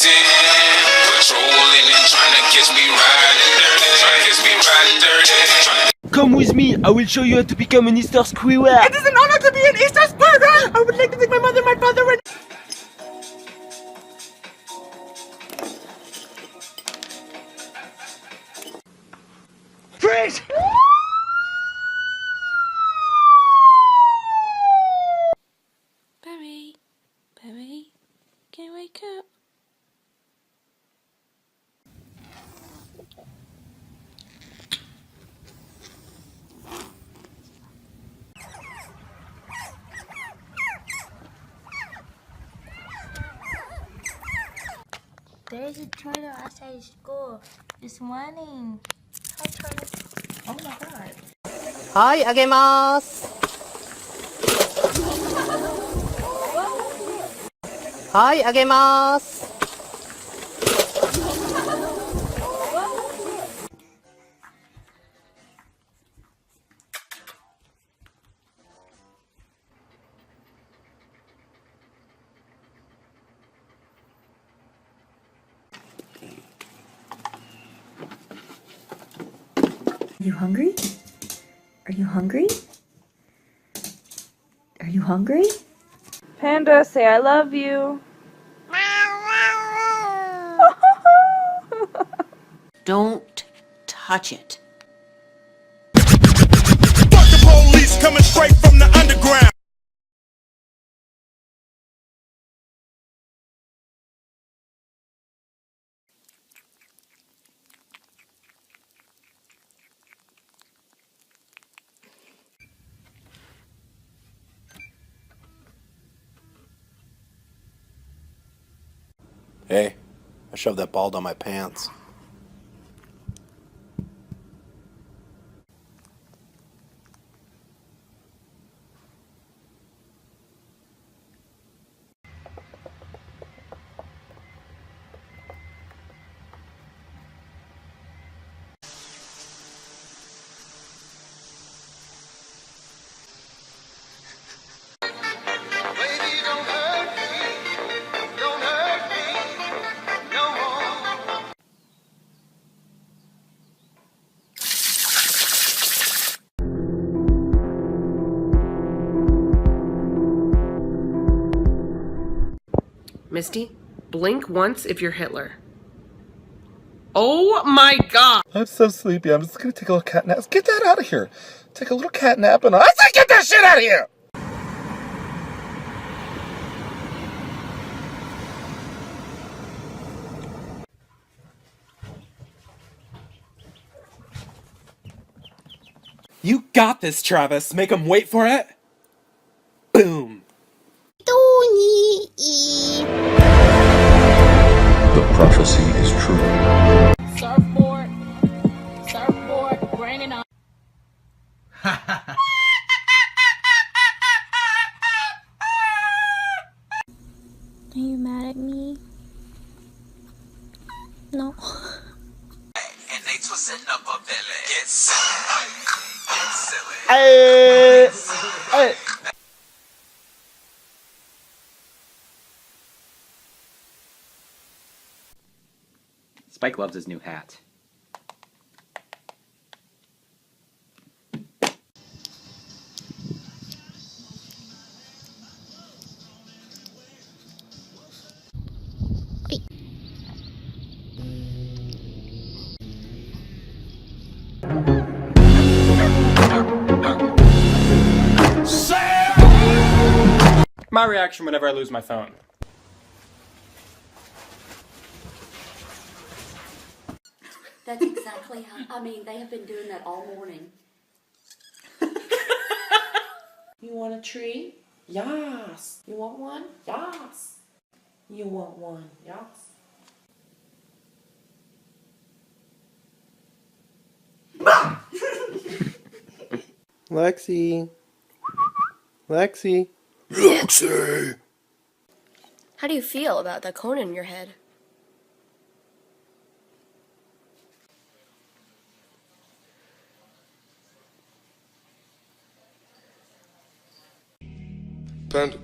blazing, patrolling and trying to catch me riding dirty. Trying to catch me riding dirty. Come with me, I will show you how to become an Easter squirrel. It is an honor to be an Easter squirrel. I would like to thank my mother, my father, and... Freeze! Barry, Barry, can you wake up? There's a turtle outside school. It's running. Hi, turtle. Oh my god. はい、あげます。はい、あげます。Are you hungry? Are you hungry? Are you hungry? Panda, say I love you. Don't touch it. Fuck the police coming straight from the underground. Hey, I shoved that ball down my pants. Misty, blink once if you're Hitler. Oh my god! I'm so sleepy. I'm just gonna take a little cat nap. Get that out of here. Take a little cat nap and I say get that shit out of here! You got this, Travis. Make him wait for it. Boom. The prophecy is true. Surfboard. Surfboard. Raining on. Are you mad at me? No. And they twisting up a belly. Get silly. Get silly. Hey. Spike loves his new hat. My reaction whenever I lose my phone. That's exactly how, I mean, they have been doing that all morning. You want a tree? Yes. You want one? Yes. You want one? Yes. Lexi. Lexi. Lexi! How do you feel about that cone in your head? Panda.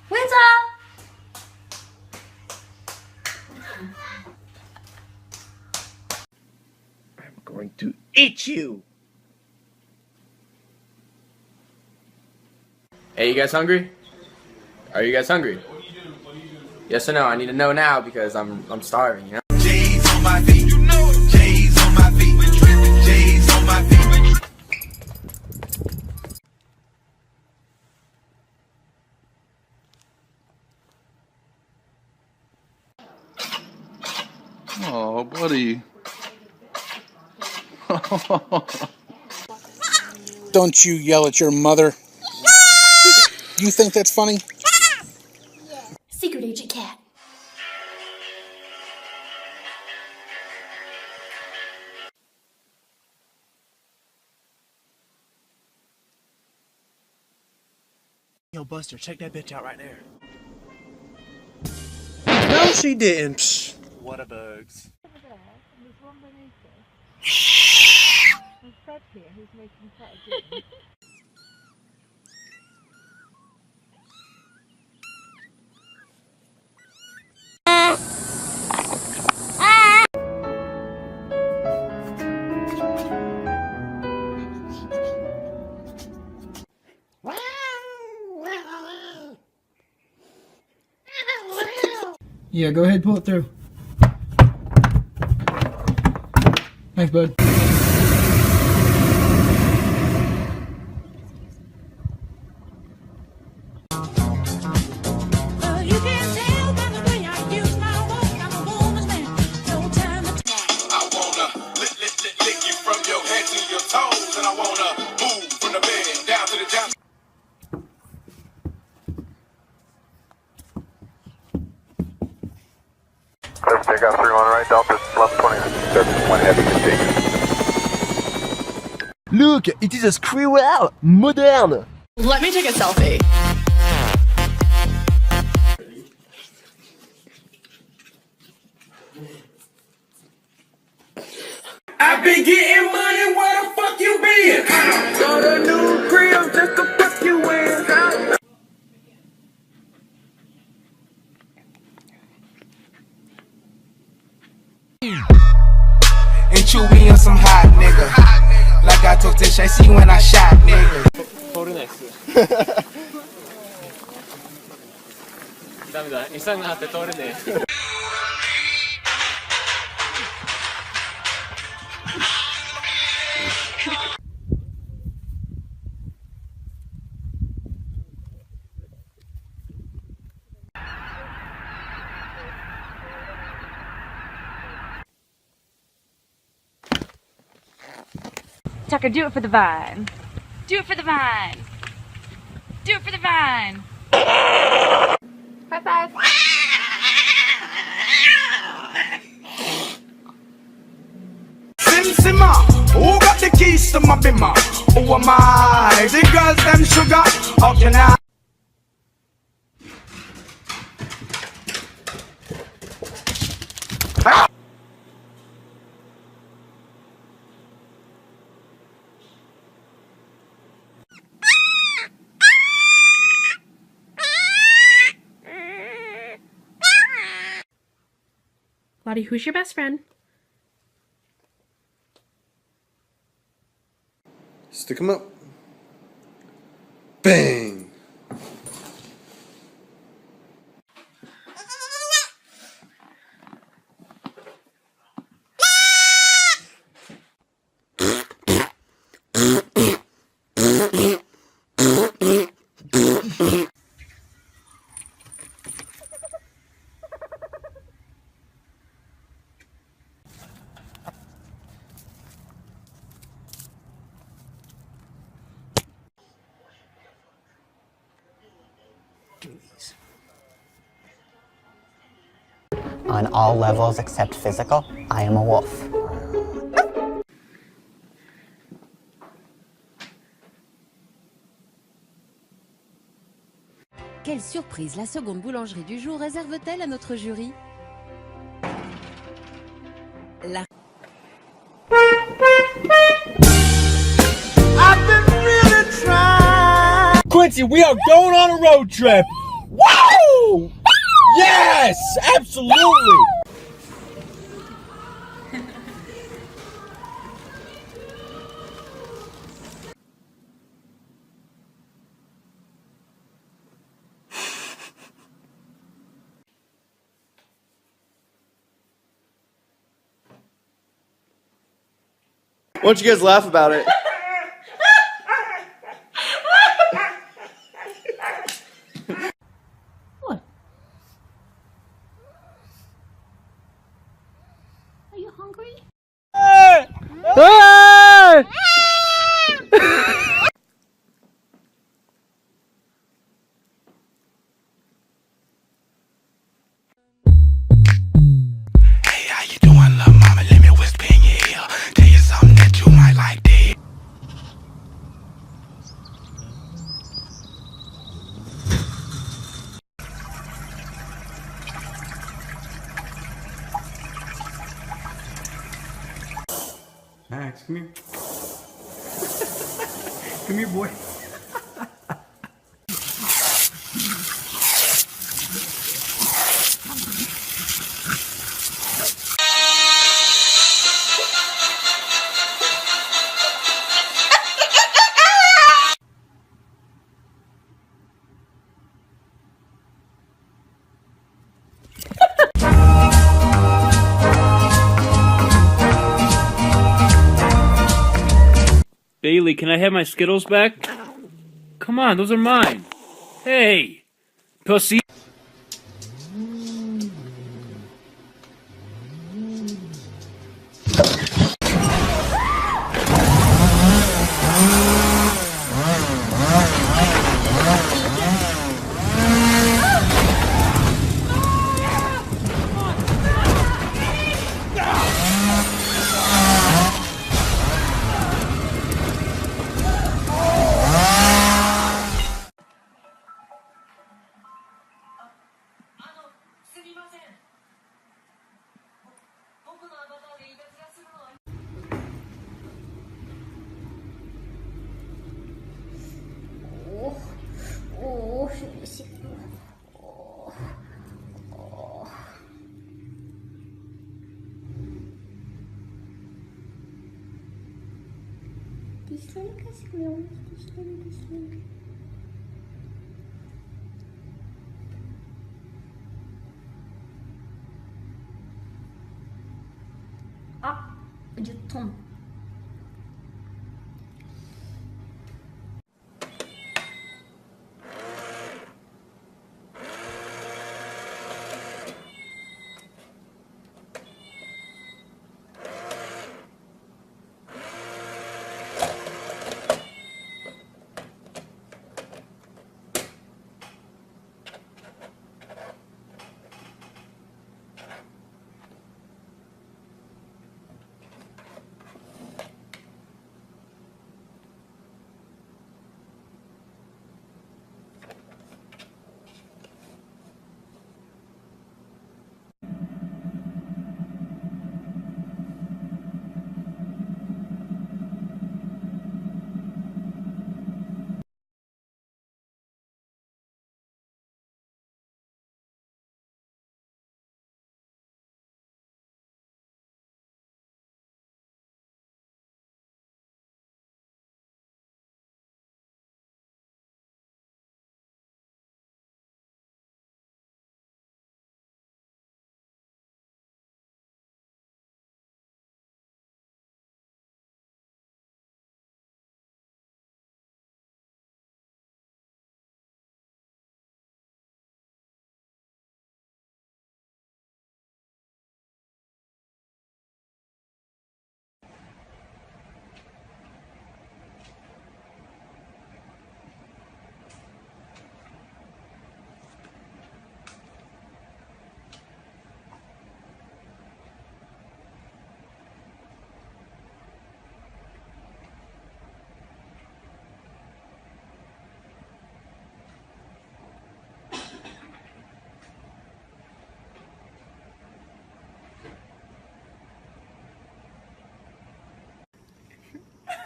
Winter! I'm going to eat you! Hey, you guys hungry? Are you guys hungry? Yes or no? I need to know now because I'm starving, you know? J's on my feet, you know it. J's on my feet, J's on my feet. Oh, buddy. Don't you yell at your mother. You think that's funny? Secret Agent Cat. Yo, Buster, check that bitch out right there. No, she didn't. Psh. What a bugs. Yeah, go ahead, pull it through. Thanks, bud. Take out 3-1 right, Delta, 1120, 1 heavy, continue. Look, it is a Squirrel! Modern! Let me take a selfie. I've been getting money, where the fuck you been? Got a new crib just to fuck you in. And Chewy on some hot nigga. Like I told Tish, I see when I shot nigga. 通れないっす。ダメだ、餌があって通れねえ。Tucker, do it for the vine. Do it for the vine. Do it for the vine. High five. Sim Simma, who got the keys to my bimmer? Who am I? The girls them sugar. How can I? Lottie, who's your best friend? Stick 'em up. Bang! On all levels except physical, I am a wolf. Quelle surprise la seconde boulangerie du jour réserve-t-elle à notre jury? La... I've been really trying. Quincy, we are going on a road trip! Woo! Yes! Absolutely! don't you guys laugh about it? Are you hungry? How you doing, little mama? Let me whisper in your ear. Tell you something that you might like to hear. Max, come here. Come here, boy. Bailey, can I have my Skittles back? Come on, those are mine. Hey, pussy. Ah, acıttım.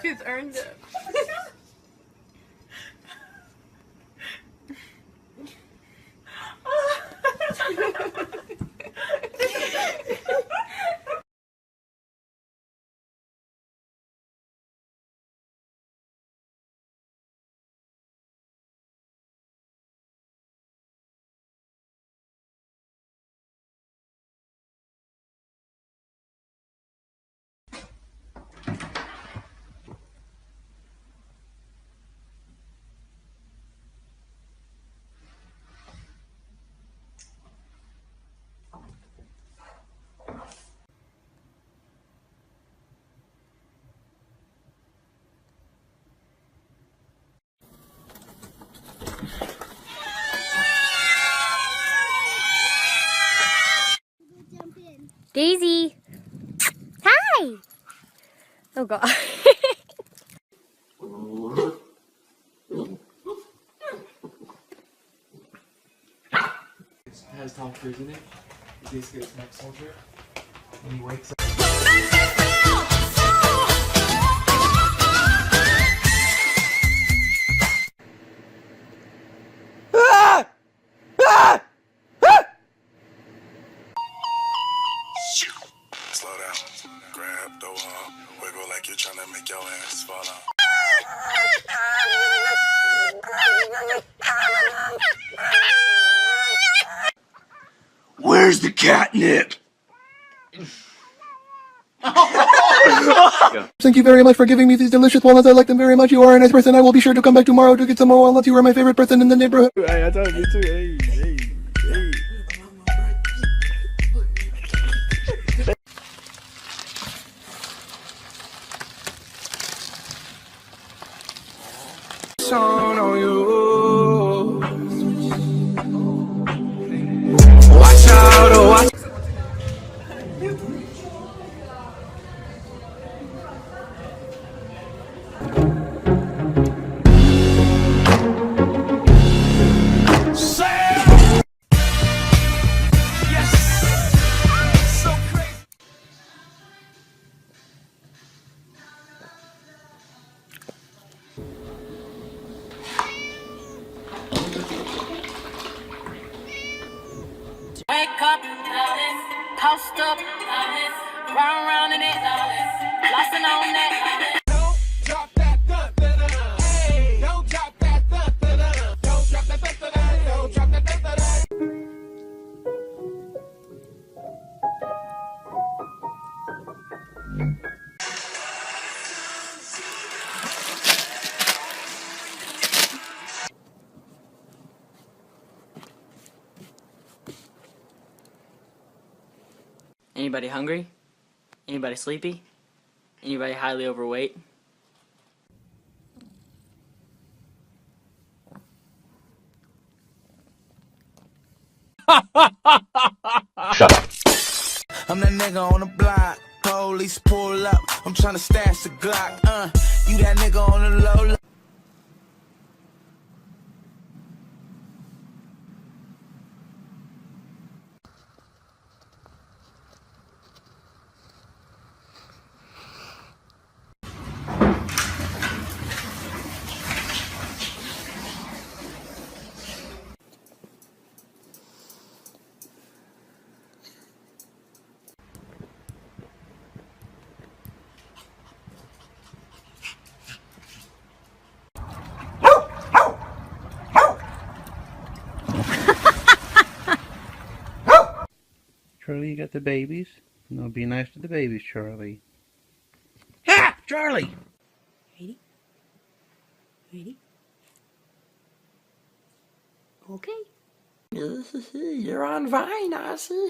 She's earned it. Daisy. Hi. Oh God. It has Tom Cruise in it. He basically is next soldier. When he wakes up. Slow down, grab the wall, wiggle like you're trying to make your ass fall out. Where's the catnip? Thank you very much for giving me these delicious walnuts. I like them very much. You are a nice person. I will be sure to come back tomorrow to get some more walnuts. You are my favorite person in the neighborhood. Hey, I told you too. Hey. On you. Watch out, oh, watch. Wake up, toast up, round in it, flossing on that. Don't drop that hey, don't drop that don't drop that don't drop that Anybody hungry? Anybody sleepy? Anybody highly overweight? Shut up. I'm that nigga on the block. Police pull up. I'm trying to stash the Glock. You that nigga on the low. Charlie, you got the babies? No, be nice to the babies, Charlie. Ha! Charlie! Ready? Ready? Okay. You're on Vine, I see.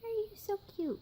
You're so cute.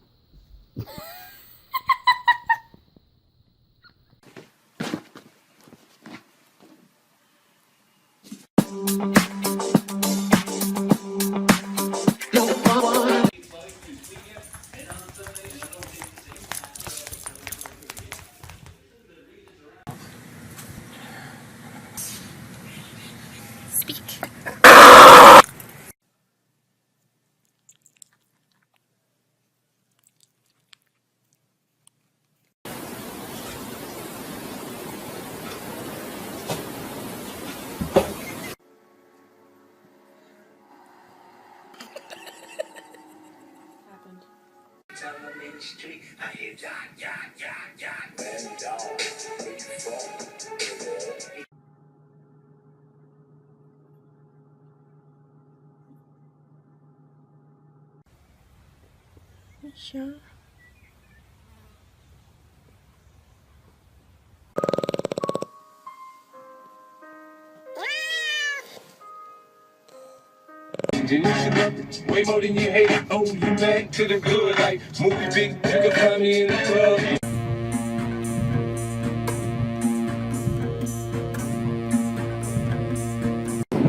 Sure. changing. You should love it way more than you hate it. Oh, you mad to the good, like movie big. You can find me in the club.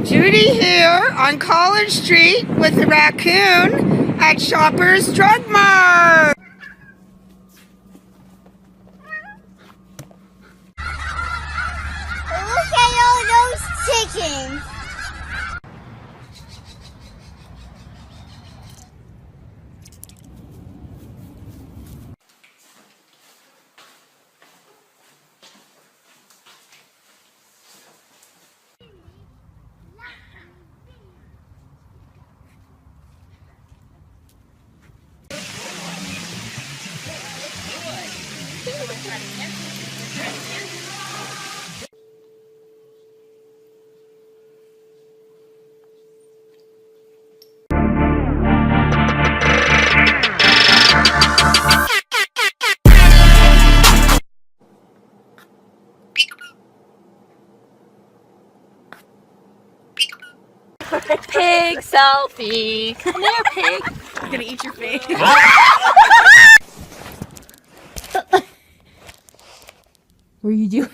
Judy here on College Street with the raccoon at Shoppers Drug Mart. Look at all those chickens. Pig selfie. Come here, pig. I'm gonna eat your face. What are you doing?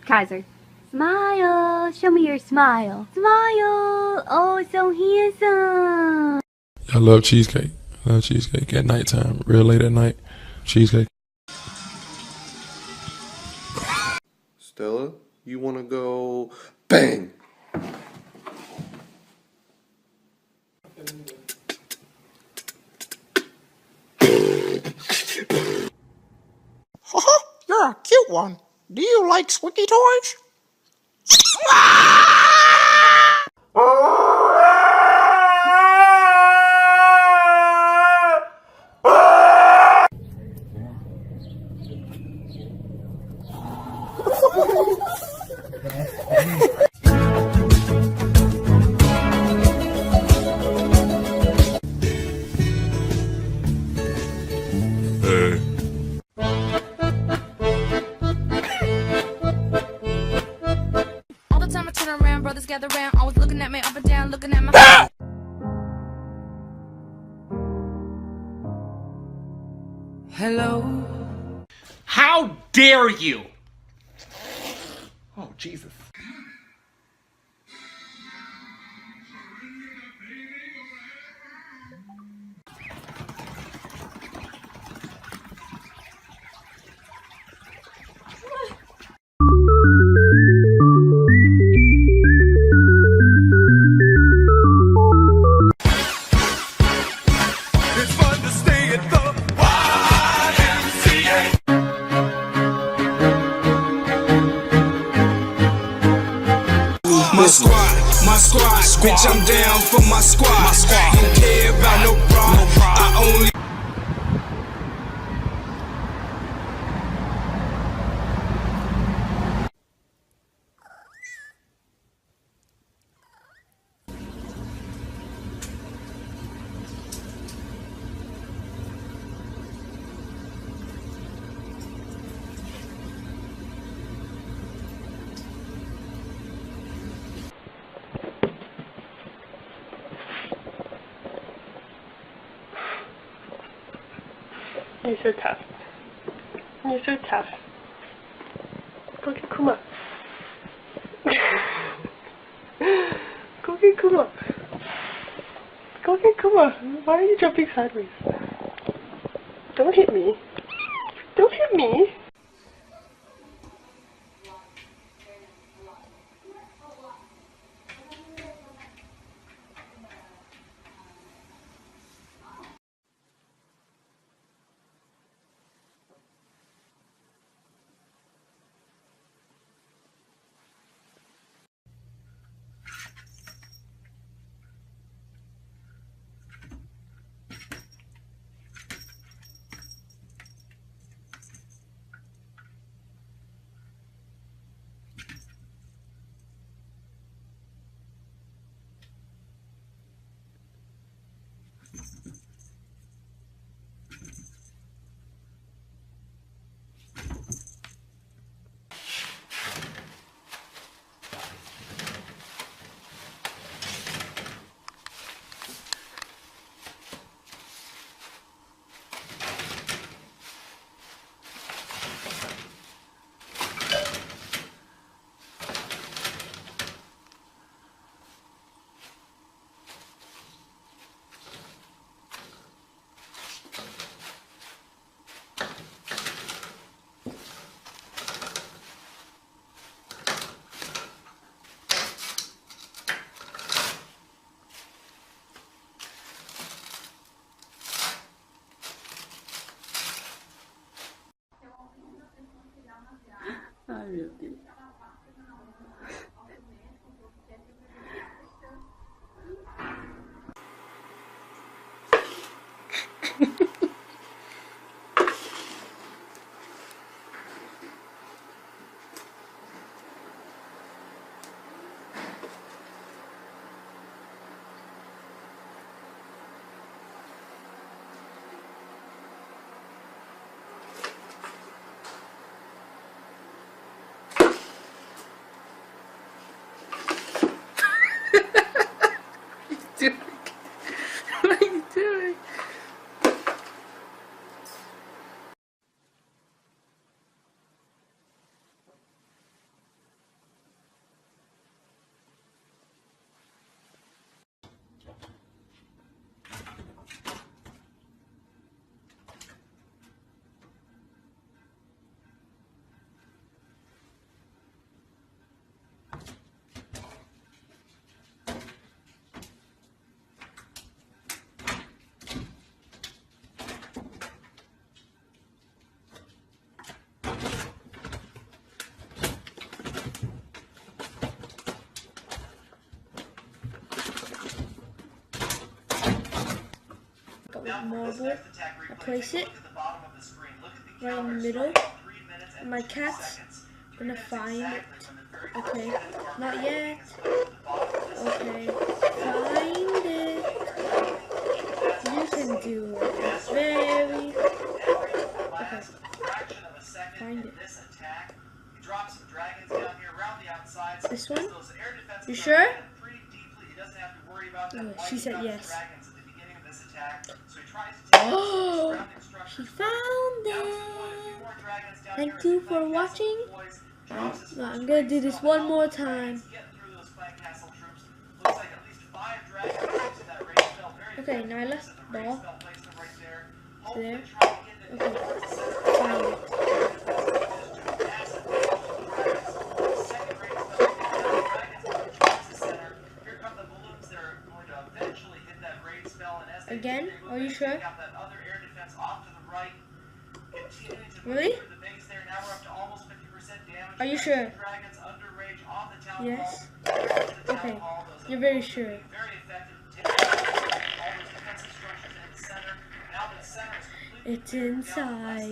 Kaiser. Smile. Show me your smile. Smile. Oh, so handsome. I love cheesecake. I love cheesecake at nighttime, real late at night. Cheesecake. Stella, you want to go bang? You're a cute one. Do you like squeaky toys? Hey. All the time I turn around, brothers gather round, always looking at me up and down, looking at my Hello? How dare you? Oh, Jesus. It's fun to stay at the YMCA. My squad, bitch, I'm down for my squad. Don't care about no problem. I only. You're so tough. You're so tough. Go get Kuma. Go get Kuma. Go get Kuma. Why are you jumping sideways? Don't hit me. Don't hit me. with marble. I place it right in the middle. And my cat's gonna find it. Okay, not yet. Okay, find it. You can do it. Very. Okay, find it. This one? You sure? Oh, she said yes. Oh, she found it. Thank you for watching. I'm gonna do this one more time. Okay, Nyla, ball. There. Okay, find it. Again? Are you sure? Really? Are you sure? Yes? Okay, you're very sure. It's inside.